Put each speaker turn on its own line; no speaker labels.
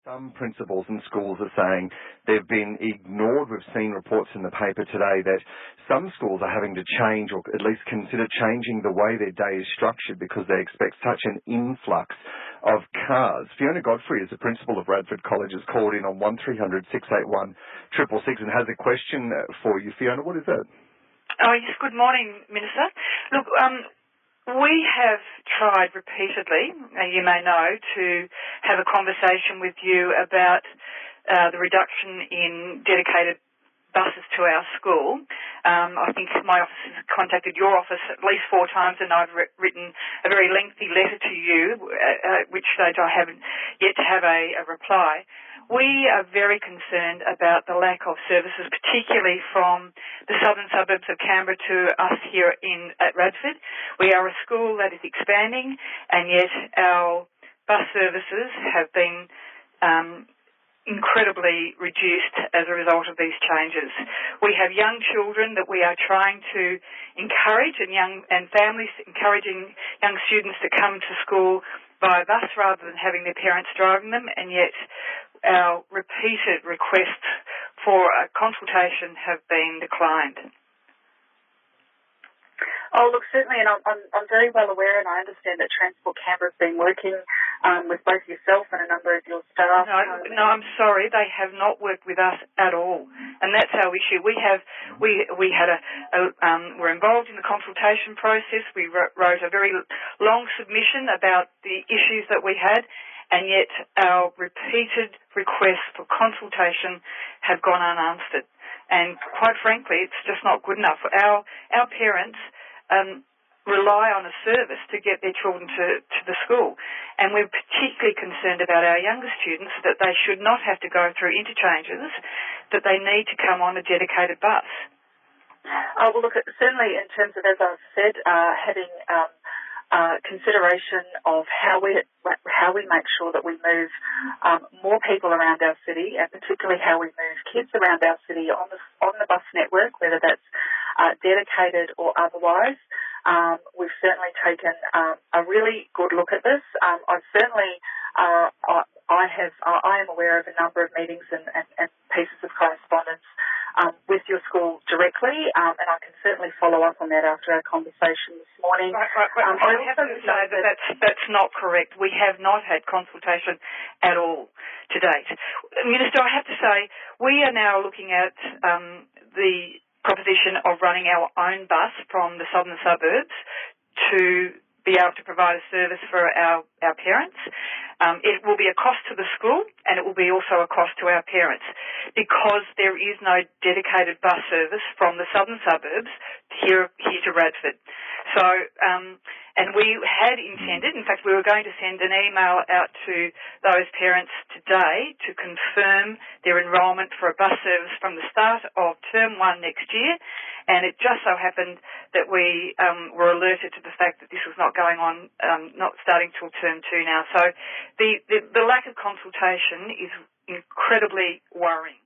Some principals and schools are saying they've been ignored. We've seen reports in the paper today that some schools are having to change or at least consider changing the way their day is structured because they expect such an influx of cars. Fiona Godfrey is the principal of Radford College, has called in on 1300 681 666 and has a question for you. Fiona, what is it?
Oh, yes, good morning, Minister. Look, we have tried repeatedly, you may know, to have a conversation with you about the reduction in dedicated buses to our school. I think my office has contacted your office at least 4 times, and I've written a very lengthy letter to you, which stage I haven't yet to have a reply. We are very concerned about the lack of services, particularly from the southern suburbs of Canberra to us here at Radford. We are a school that is expanding, and yet our bus services have been incredibly reduced as a result of these changes. We have young children that we are trying to encourage, and families encouraging young students to come to school by bus rather than having their parents driving them, and yet our repeated requests for a consultation have been declined.
Oh, look, certainly, and I'm very well aware, and I understand that Transport Canberra has been working with both yourself and a number of your staff.
No, I'm sorry, they have not worked with us at all, and that's our issue. We're involved in the consultation process. We wrote a very long submission about the issues that we had, and yet our repeated requests for consultation have gone unanswered. And quite frankly, it's just not good enough. Our parents rely on a service to get their children to the school. And we're particularly concerned about our younger students, that they should not have to go through interchanges, that they need to come on a dedicated bus.
Oh, well, look, certainly in terms of, as I've said, having consideration of how we make sure that we move more people around our city, and particularly how we move kids around our city on the bus network, whether that's dedicated or otherwise. We've certainly taken a really good look at this. I am aware of a number of meetings and pieces of correspondence with your school directly, and I can certainly follow up on that after our conversation this morning.
Right. I have to say that that's not correct. We have not had consultation at all to date. Minister, I have to say, we are now looking at the proposition of running our own bus from the southern suburbs to be able to provide a service for our parents. It will be a cost to the school, and it will be also a cost to our parents, because there is no dedicated bus service from the southern suburbs here to Radford. So, and we had intended, in fact, we were going to send an email out to those parents today to confirm their enrolment for a bus service from the start of term 1 next year, and it just so happened that we were alerted to the fact that this was not going on, not starting till term 2 now. So the lack of consultation is incredibly worrying.